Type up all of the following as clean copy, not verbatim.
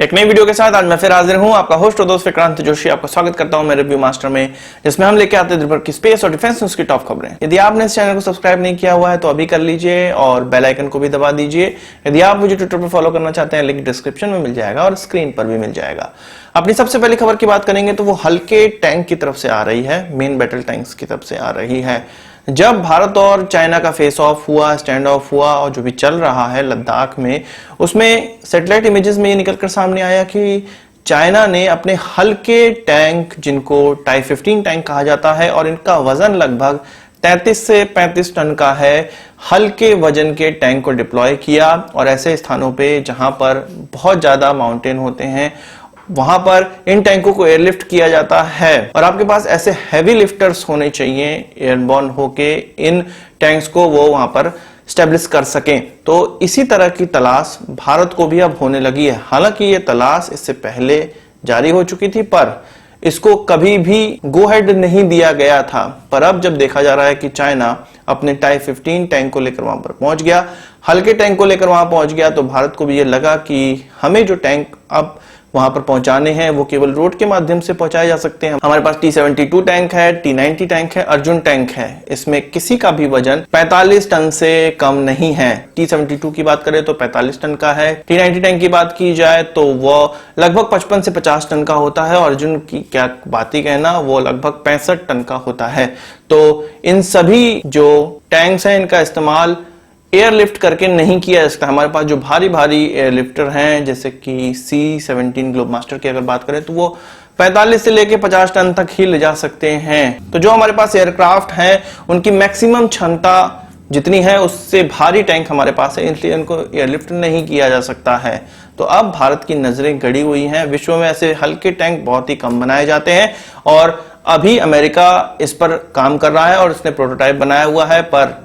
एक नई वीडियो के साथ आज मैं फिर हाजिर हूं, आपका होस्ट और दोस्त विक्रांत जोशी। आपका स्वागत करता हूं मेरे रिव्यू मास्टर में, जिसमें हम लेके आते हैं दिन भर की स्पेस और डिफेंस न्यूज की टॉप खबरें। यदि आपने इस चैनल को सब्सक्राइब नहीं किया हुआ है तो अभी कर लीजिए और बेल आइकन को भी दबा दीजिए। यदि आप मुझे ट्विटर पर फॉलो करना चाहते हैं, लिंक डिस्क्रिप्शन में मिल जाएगा और स्क्रीन पर भी मिल जाएगा। अपनी सबसे पहली खबर की बात करेंगे तो वो हल्के टैंक की तरफ से आ रही है, मेन बैटल टैंक्स की तरफ से आ रही है। जब भारत और चाइना का फेस ऑफ हुआ, स्टैंड ऑफ हुआ और जो भी चल रहा है लद्दाख में, उसमें सैटेलाइट इमेजेस में ये निकलकर सामने आया कि चाइना ने अपने हल्के टैंक, जिनको टाई 15 टैंक कहा जाता है और इनका वजन लगभग 33 से 35 टन का है, हल्के वजन के टैंक को डिप्लॉय किया। और ऐसे स्थानों पे जहां पर बहुत ज्यादा माउंटेन होते हैं वहां पर इन टैंकों को एयरलिफ्ट किया जाता है और आपके पास ऐसे हैवी लिफ्टर्स होने चाहिए एयरबॉर्न होके इन टैंक्स को वो वहां पर स्टेब्लिश कर सकें। तो इसी तरह की तलाश भारत को भी अब होने लगी है। हालांकि ये तलाश इससे पहले जारी हो चुकी थी पर इसको कभी भी गो हेड नहीं दिया गया था। पर अब जब देखा जा रहा है कि चाइना अपने टाई 15 टैंक को लेकर वहां पर पहुंच गया, हल्के टैंक को लेकर वहां पहुंच गया, तो भारत को भी ये लगा कि हमें जो टैंक अब वहां पर पहुंचाने हैं वो केवल रोड के माध्यम से पहुंचाए जा सकते हैं। हमारे पास T-72 टैंक है, T-90 टैंक है, अर्जुन टैंक है। इसमें किसी का भी वजन 45 टन से कम नहीं है। T-72 की बात करें तो 45 टन का है। T-90 टैंक की बात की जाए तो वो लगभग 55 से 50 टन का होता है। अर्जुन की क्या बात ही कहना, वो लगभग 65 टन का होता है। तो इन सभी जो टैंक्स हैं इनका इस्तेमाल एयरलिफ्ट करके नहीं किया जा सकता। हमारे पास जो भारी भारी एयरलिफ्टर हैं जैसे कि C-17 ग्लोबमास्टर की अगर बात करें तो वो 45 से लेके 50 टन तक ही ले जा सकते हैं। तो जो हमारे पास एयरक्राफ्ट हैं उनकी मैक्सिमम क्षमता जितनी है उससे भारी टैंक हमारे पास है, इसलिए उनको एयरलिफ्ट नहीं किया जा सकता है। तो अब भारत की नजरें गड़ी हुई हैं। विश्व में ऐसे हल्के टैंक बहुत ही कम बनाए जाते हैं और अभी अमेरिका इस पर काम कर रहा है और उसने प्रोटोटाइप बनाया हुआ है। पर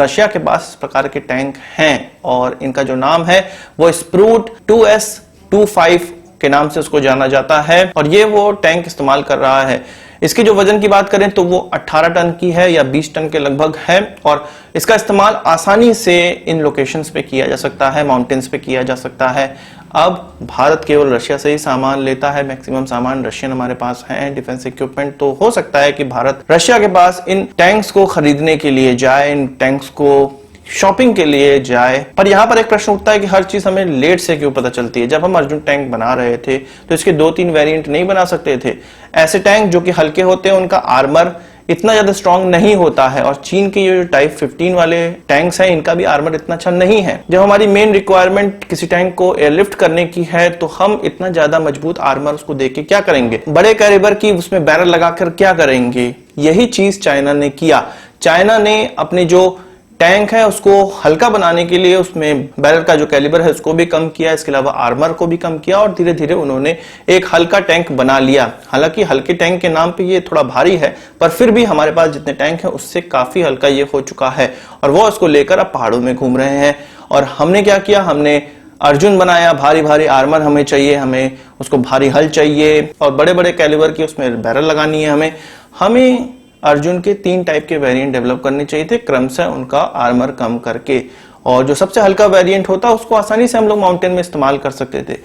रशिया के पास इस प्रकार के टैंक हैं और इनका जो नाम है वो स्प्रूट 2S25 के नाम से उसको जाना जाता है और ये वो टैंक इस्तेमाल कर रहा है। इसके जो वजन की बात करें तो वो 18 टन की है या 20 टन के लगभग है और इसका इस्तेमाल आसानी से इन लोकेशंस पे किया जा सकता है, माउंटेन्स पे किया जा सकता है। अब भारत केवल रशिया से ही सामान लेता है, मैक्सिमम सामान रशियन हमारे पास है, डिफेंस इक्विपमेंट। तो हो सकता है कि भारत रशिया के पास इन टैंक्स को खरीदने के लिए जाए, इन टैंक्स को शॉपिंग के लिए जाए। पर यहाँ पर एक प्रश्न उठता है कि हर चीज हमें लेट से क्यों पता चलती है। जब हम अर्जुन टैंक बना रहे थे तो इसके 2-3 वेरिएंट नहीं बना सकते थे। ऐसे टैंक जो कि हल्के होते हैं उनका आर्मर इतना ज्यादा स्ट्रांग नहीं होता है और चीन के ये जो टाइप 15 वाले टैंक्स हैं इनका भी आर्मर इतना अच्छा नहीं है। जब हमारी मेन रिक्वायरमेंट किसी टैंक को एयरलिफ्ट करने की है तो हम इतना ज्यादा मजबूत आर्मर उसको देके क्या करेंगे, बड़े कैलिबर की उसमें बैरल लगाकर क्या करेंगे। यही चीज चाइना ने किया। चाइना ने अपने जो टैंक है उसको हल्का बनाने के लिए उसमें बैरल का जो कैलिबर है उसको भी कम किया, इसके अलावा आर्मर को भी कम किया और धीरे धीरे उन्होंने एक हल्का टैंक बना लिया। हालांकि हल्के टैंक के नाम पे ये थोड़ा भारी है पर फिर भी हमारे पास जितने टैंक हैं उससे काफी हल्का ये हो चुका है और वो उसको लेकर अब पहाड़ों में घूम रहे हैं। और हमने क्या किया, हमने अर्जुन बनाया, भारी भारी आर्मर हमें चाहिए, हमें उसको भारी हल चाहिए और बड़े बड़े कैलिबर की उसमें बैरल लगानी है। हमें अर्जुन के 3 टाइप के वेरिएंट डेवलप करने चाहिए थे, क्रमशः उनका आर्मर कम करके। और जो सबसे हल्का वेरिएंट होता उसको आसानी से हम लोग माउंटेन में इस्तेमाल कर सकते थे।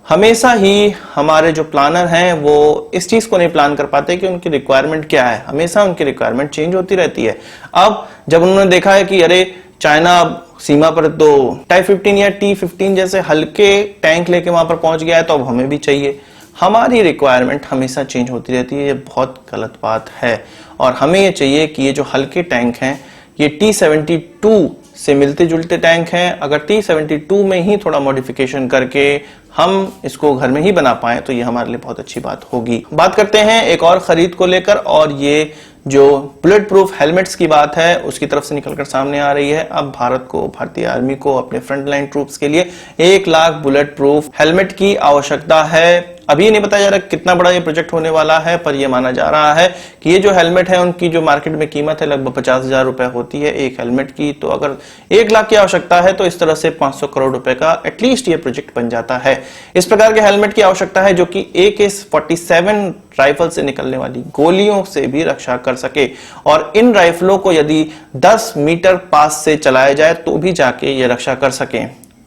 हमेशा ही हमारे जो प्लानर हैं वो इस चीज को नहीं प्लान कर पाते कि उनकी रिक्वायरमेंट क्या है। हमेशा उनकी रिक्वायरमेंट चेंज होती रहती है। अब जब उन्होंने देखा है कि अरे चाइना सीमा पर तो टाई 15 या T-15 जैसे हल्के टैंक लेके वहां पर पहुंच गया है तो अब हमें भी चाहिए। हमारी रिक्वायरमेंट हमेशा चेंज होती रहती है, ये बहुत गलत बात है। और हमें ये चाहिए कि ये जो हल्के टैंक हैं ये T-72 से मिलते जुलते टैंक हैं। अगर T-72 में ही थोड़ा मॉडिफिकेशन करके हम इसको घर में ही बना पाए तो ये हमारे लिए बहुत अच्छी बात होगी। बात करते हैं एक और खरीद को लेकर और ये जो बुलेट प्रूफ हेलमेट्स की बात है उसकी तरफ से निकलकर सामने आ रही है। अब भारत को, भारतीय आर्मी को अपने फ्रंट लाइन ट्रूप्स के लिए 1 लाख बुलेट प्रूफ हेलमेट की आवश्यकता है। अभी नहीं बताया जा रहा कितना बड़ा ये प्रोजेक्ट होने वाला है पर यह माना जा रहा है कि ये जो हेलमेट है उनकी जो मार्केट में कीमत है लगभग 50,000 रुपए होती है एक हेलमेट की। तो अगर 1 लाख की आवश्यकता है तो इस तरह से 500 करोड़ रुपए का एटलीस्ट ये प्रोजेक्ट बन जाता है। इस प्रकार के हेलमेट की आवश्यकता है जो कि AK-47 राइफल से निकलने वाली गोलियों से भी रक्षा कर सके और इन राइफलों को यदि 10 मीटर पास से चलाया जाए तो भी जाके ये रक्षा कर सके।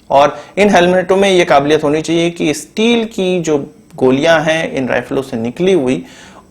और इन हेलमेटों में ये काबिलियत होनी चाहिए कि स्टील की जो गोलियां हैं इन राइफलों से निकली हुई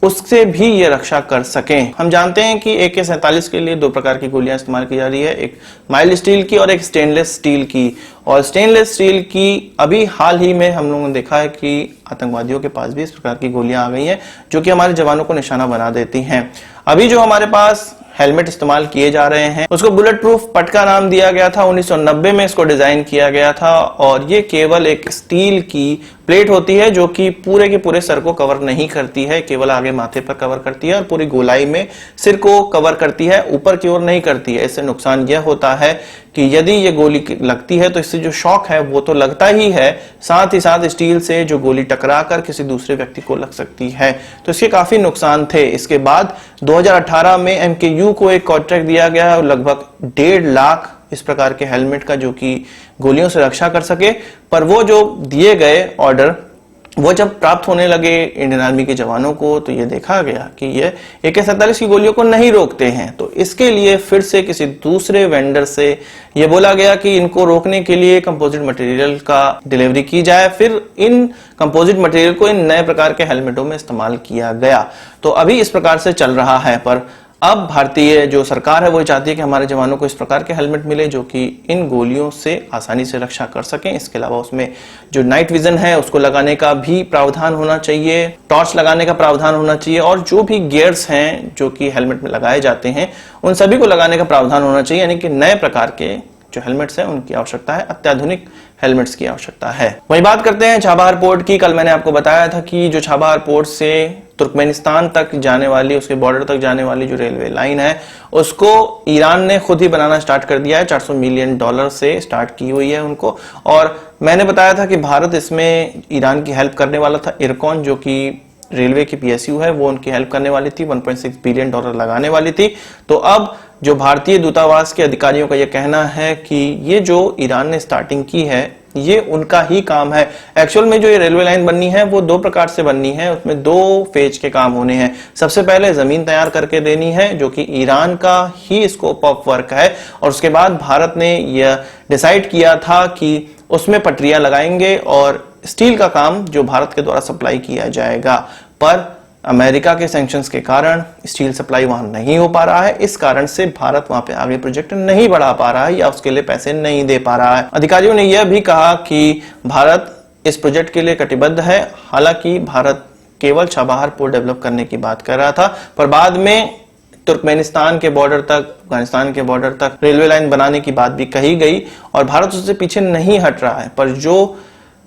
उससे भी ये रक्षा कर सकें। हम जानते हैं कि AK-47 के लिए दो प्रकार की गोलियां इस्तेमाल की जा रही है, एक माइल्ड स्टील की और एक स्टेनलेस स्टील की। और स्टेनलेस स्टील की अभी हाल ही में हम लोगों ने देखा है कि आतंकवादियों के पास भी इस प्रकार की गोलियां आ गई हैं जो कि हमारे जवानों को निशाना बना देती हैं। अभी जो हमारे पास हेलमेट इस्तेमाल किए जा रहे हैं उसको बुलेट प्रूफ पटका नाम दिया गया था। 1990 में इसको डिजाइन किया गया था और ये केवल एक स्टील की प्लेट होती है जो कि पूरे के पूरे सर को कवर नहीं करती है, केवल आगे माथे पर कवर करती है और पूरी गोलाई में सिर को कवर करती है, ऊपर की ओर नहीं करती है। इससे नुकसान यह होता है कि यदि ये गोली लगती है तो इससे जो शॉक है वो तो लगता ही है, साथ ही साथ स्टील से जो गोली टकरा कर किसी दूसरे व्यक्ति को लग सकती है, तो इसके काफी नुकसान थे। इसके बाद 2018 में MKU को एक कॉन्ट्रैक्ट दिया गया और लगभग 1.5 लाख इस प्रकार के हेलमेट का जो कि गोलियों से रक्षा कर सके। पर वो जो दिए गए ऑर्डर वो जब प्राप्त होने लगे इंडियन आर्मी के जवानों को तो ये देखा गया कि ये AK-47 की गोलियों को नहीं रोकते हैं। तो इसके लिए फिर से किसी दूसरे वेंडर से ये बोला गया कि इनको रोकने के लिए कंपोजिट मटेरियल का डिलीवरी की जाए। फिर इन कंपोजिट मटेरियल को इन नए प्रकार के हेलमेटों में इस्तेमाल किया गया। तो अभी इस प्रकार से चल रहा है। पर अब भारतीय जो सरकार है वो चाहती है कि हमारे जवानों को इस प्रकार के हेलमेट मिले जो कि इन गोलियों से आसानी से रक्षा कर सकें। इसके अलावा उसमें जो नाइट विजन है उसको लगाने का भी प्रावधान होना चाहिए, टॉर्च लगाने का प्रावधान होना चाहिए और जो भी गियर्स हैं जो कि हेलमेट में लगाए जाते हैं उन सभी को लगाने का प्रावधान होना चाहिए। यानी कि नए प्रकार के जो हेलमेट्स हैं उनकी आवश्यकता है, अत्याधुनिक हेलमेट्स की आवश्यकता है। वही बात करते हैं चाबहार पोर्ट की। कल मैंने आपको बताया था कि जो चाबहार पोर्ट से तुर्कमेनिस्तान तक जाने वाली, उसके बॉर्डर तक जाने वाली जो रेलवे लाइन है उसको ईरान ने खुद ही बनाना स्टार्ट कर दिया है। $400 मिलियन से स्टार्ट की हुई है उनको। और मैंने बताया था कि भारत इसमें ईरान की हेल्प करने वाला था। इरकॉन जो कि रेलवे की PSU है वो उनकी हेल्प करने वाली थी, $1.6 बिलियन लगाने वाली थी। तो अब जो भारतीय दूतावास के अधिकारियों का यह कहना है कि ये जो ईरान ने स्टार्टिंग की है ये उनका ही काम है। एक्चुअल में जो ये रेलवे लाइन बननी है वो 2 प्रकार से बननी है, उसमें 2 फेज के काम होने हैं। सबसे पहले जमीन तैयार करके देनी है जो कि ईरान का ही स्कोप ऑफ वर्क है और उसके बाद भारत ने यह डिसाइड किया था कि उसमें पटरियां लगाएंगे और स्टील का काम जो भारत के द्वारा सप्लाई किया जाएगा। पर अमेरिका के सैंक्शंस के कारण स्टील सप्लाई वहां नहीं हो पा रहा है। इस कारण से भारत वहां पे आगे प्रोजेक्ट नहीं बढ़ा पा रहा है या उसके लिए पैसे नहीं दे पा रहा है। अधिकारियों ने यह भी कहा कि भारत इस प्रोजेक्ट के लिए कटिबद्ध है। हालांकि भारत केवल चाबहार पोर्ट डेवलप करने की बात कर रहा था, पर बाद में तुर्कमेनिस्तान के बॉर्डर तक, अफगानिस्तान के बॉर्डर तक रेलवे लाइन बनाने की बात भी कही गई और भारत उससे पीछे नहीं हट रहा है। पर जो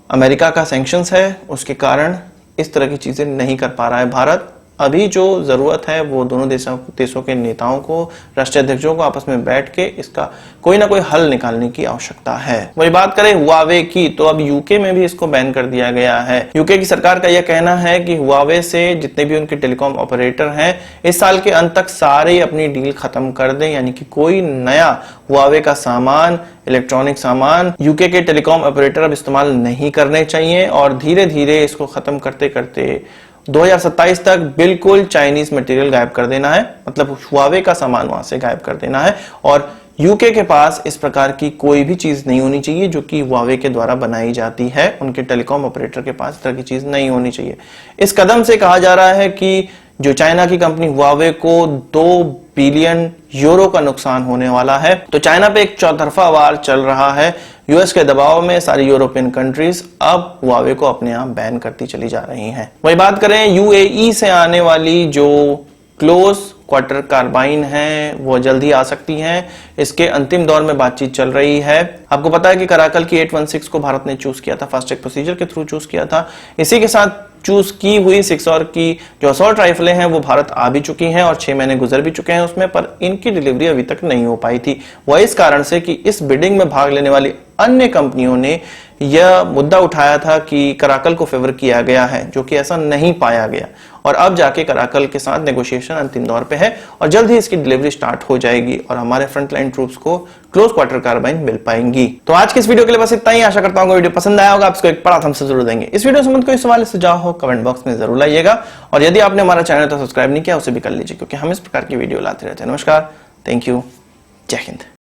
अमेरिका का सैंक्शंस है उसके कारण इस तरह की चीजें नहीं कर पा रहा है भारत। अभी जो जरूरत है वो दोनों देशों के नेताओं को, राष्ट्रीय अध्यक्षों को आपस में बैठ के इसका कोई ना कोई हल निकालने की आवश्यकता है। वही बात करें हुआवे की तो अब यूके में भी इसको बैन कर दिया गया है। यूके की सरकार का यह कहना है कि हुआवे से जितने भी उनके टेलीकॉम ऑपरेटर हैं इस साल के अंत तक सारे अपनी डील खत्म कर दें, यानी कि कोई नया हुआवे का सामान, इलेक्ट्रॉनिक सामान यूके के टेलीकॉम ऑपरेटर अब इस्तेमाल नहीं करने चाहिए और धीरे धीरे इसको खत्म करते करते 2027 तक बिल्कुल चाइनीज मटेरियल गायब कर देना है, मतलब हुआवे का सामान वहां से गायब कर देना है और यूके के पास इस प्रकार की कोई भी चीज नहीं होनी चाहिए जो कि हुआवे के द्वारा बनाई जाती है। उनके टेलीकॉम ऑपरेटर के पास इस तरह की चीज नहीं होनी चाहिए। इस कदम से कहा जा रहा है कि जो चाइना की कंपनी हुआवे को 2 बिलियन यूरो का नुकसान होने वाला है। तो चाइना पे एक चौतरफा वार चल रहा है। यूएस के दबाव में सारी यूरोपियन कंट्रीज अब हुआवे को अपने आप बैन करती चली जा रही हैं। वही बात करें यूएई से आने वाली जो क्लोज क्वार्टर कार्बाइन है वो जल्दी आ सकती हैं। इसके अंतिम दौर में बातचीत चल रही है। आपको पता है कि कराकल की 816 को भारत ने चूज किया था, फास्ट ट्रैक प्रोसीजर के थ्रू चूज किया था। इसी के साथ चूज की हुई 6 और की जो असॉल्ट राइफलें हैं वो भारत आ भी चुकी हैं और 6 महीने गुजर भी चुके हैं उसमें, पर इनकी डिलीवरी अभी तक नहीं हो पाई थी। वह इस कारण से कि इस बिडिंग में भाग लेने वाली अन्य कंपनियों ने यह मुद्दा उठाया था कि कराकल को फेवर किया गया है, जो कि ऐसा नहीं पाया गया और अब जाके कराकल के साथ नेगोशिएशन अंतिम दौर पे है और जल्द ही इसकी डिलीवरी स्टार्ट हो जाएगी और हमारे फ्रंटलाइन ट्रूप्स को क्लोज क्वार्टर कार्बाइन मिल पाएंगी। तो आज के इस वीडियो के लिए बस इतना ही। आशा करता हूँ वीडियो पसंद आया होगा। आपको एक बड़ा थम्स अप जरूर देंगे। इस वीडियो से कोई सवाल सुझाव हो कमेंट बॉक्स में जरूर लाइएगा और यदि आपने हमारा चैनल तो सब्सक्राइब नहीं किया उसे भी कर लीजिए, क्योंकि हम इस प्रकार की वीडियो लाते रहते हैं। नमस्कार, थैंक यू, जय हिंद।